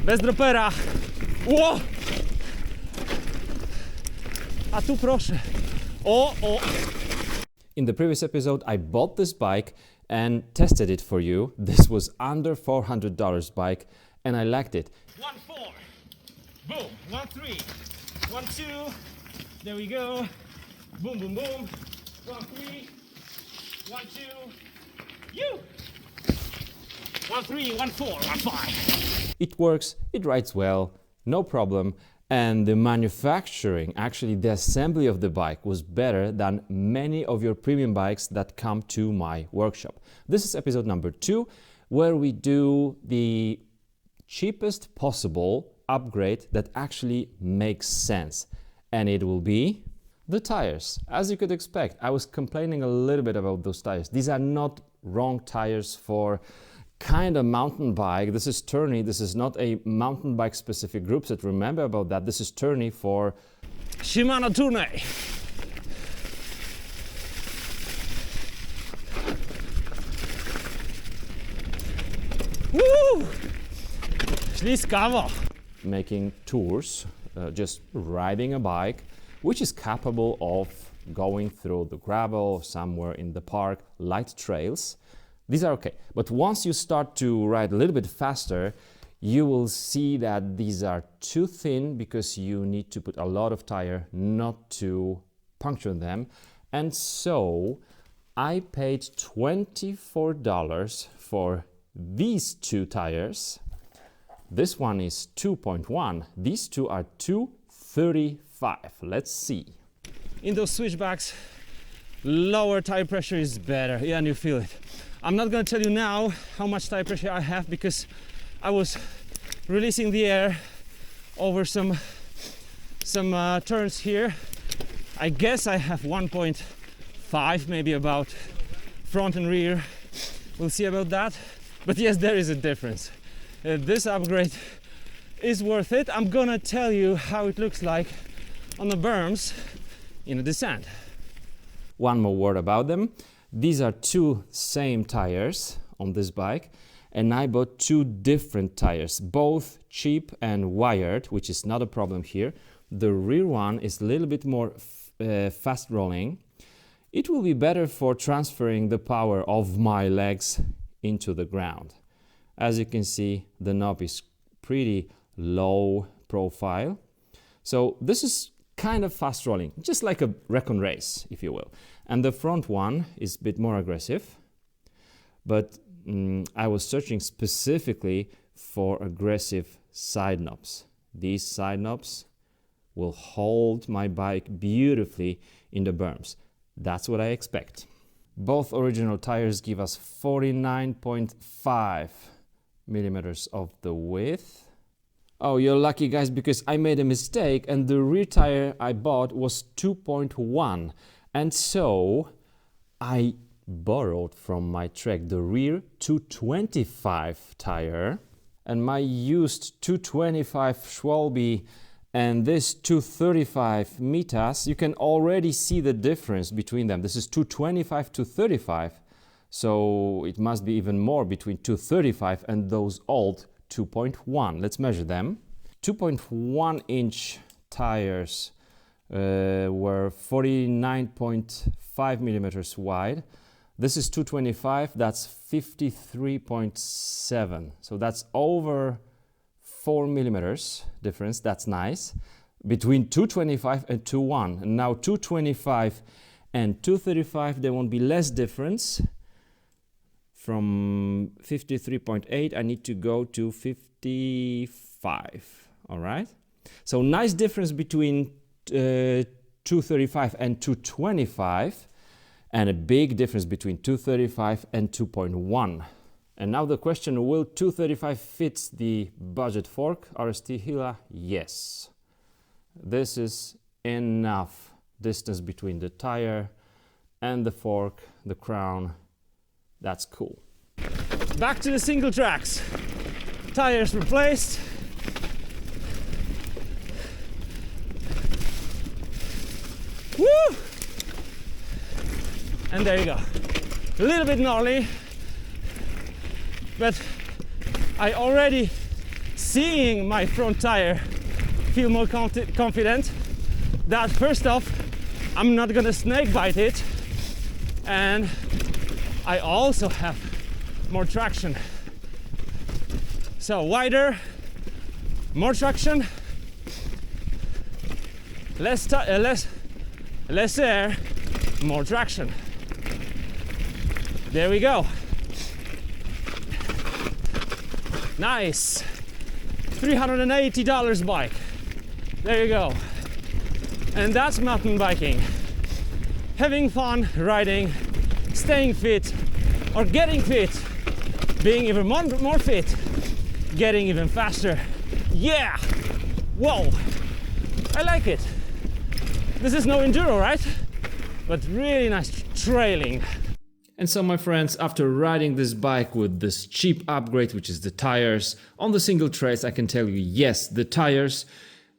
Bez dropera. Ło! A tu proszę. O! In the previous episode, I bought this bike and tested it for you. This was under $400 bike and I liked it. 1-4. Boom. 1-3. 1-2. There we go. Boom, boom, boom. 1-3. 1-2. You. 1-3, 1-4, 1-5. It works, it rides well, no problem. And the manufacturing, actually the assembly of the bike was better than many of your premium bikes that come to my workshop. This is episode number 2, where we do the cheapest possible upgrade that actually makes sense. And it will be the tires. As you could expect, I was complaining a little bit about those tires. These are not wrong tires for kind of mountain bike. This is tourney. This is not a mountain bike specific group set. Remember about that. This is tourney for Shimano Tourney. Woo! Śliskawo. making tours, just riding a bike, which is capable of going through the gravel, somewhere in the park, light trails. These are okay. But once you start to ride a little bit faster, you will see that these are too thin because you need to put a lot of tire not to puncture them. And so I paid $24 for these two tires. This one is 2.1. These two are 2.35. Let's see. In those switchbacks, lower tire pressure is better. Yeah, and you feel it. I'm not going to tell you now how much tire pressure I have because I was releasing the air over some turns here. I guess I have 1.5, maybe about front and rear. We'll see about that. But yes, there is a difference. This upgrade is worth it. I'm gonna tell you how it looks like on the berms in a descent. One more word about them. These are two same tires on this bike, and I bought two different tires, both cheap and wired, which is not a problem here. The rear one is a little bit more fast rolling. It will be better for transferring the power of my legs into the ground. As you can see, the knob is pretty low profile. So this is kind of fast rolling, just like a recon race, if you will. And the front one is a bit more aggressive, but I was searching specifically for aggressive side knobs. These side knobs will hold my bike beautifully in the berms. That's what I expect. Both original tires give us 49.5 millimeters of the width. Oh, you're lucky guys, because I made a mistake and the rear tire I bought was 2.1. And so I borrowed from my Trek the rear 225 tire, and my used 225 Schwalbe and this 235 Mitas, you can already see the difference between them. This is 225 to 35, so it must be even more between 235 and those old 2.1. Let's measure them. 2.1 inch tires were 49.5 millimeters wide. This is 225, that's 53.7. So that's over 4 millimeters difference. That's nice. Between 225 and 2.1. And now 225 and 235, there won't be less difference. From 53.8, I need to go to 55. All right. So nice difference between 235 and 225, and a big difference between 235 and 2.1. And now the question, will 235 fit the budget fork RST Hila? Yes. This is enough distance between the tire and the fork, the crown. That's cool. Back to the single tracks. Tires replaced. Woo! And there you go. A little bit gnarly, but I already seeing my front tire feel more confident that first off, I'm not gonna snake bite it, and I also have more traction. So wider, more traction, less air, more traction. There we go. Nice. $380 bike. There you go. And that's mountain biking. Having fun riding, staying fit, or getting fit, being even more fit, getting even faster. Yeah! Whoa! I like it. This is no enduro, right? But really nice trailing. And so my friends, after riding this bike with this cheap upgrade, which is the tires on the single trails, I can tell you, yes, the tires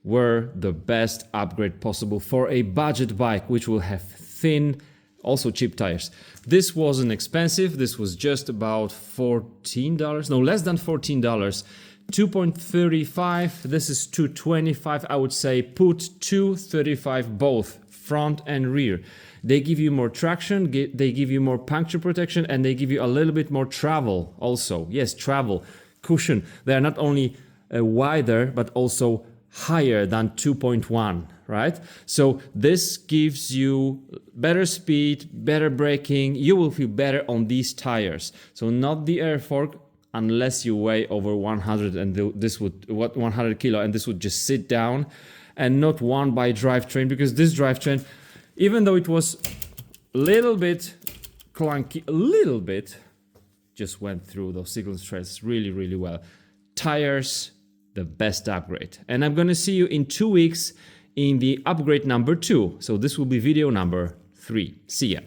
were the best upgrade possible for a budget bike, which will have thin, also cheap tires. This wasn't expensive. This was just about $14, no, less than $14. 2.35, this is 225. I would say put 235 both, front and rear. They give you more traction, they give you more puncture protection, and they give you a little bit more travel also. Yes, travel, cushion. They are not only wider, but also higher than 2.1, right? So this gives you better speed, better braking. You will feel better on these tires. So not the air fork, unless you weigh over 100 and this would 100 kilo, and this would just sit down, and not one by drivetrain, because this drivetrain, even though it was a little bit clunky, a little bit, just went through those signal trails really, really well. Tires, the best upgrade. And I'm gonna see you in 2 weeks in the upgrade number 2. So this will be video number 3. See ya.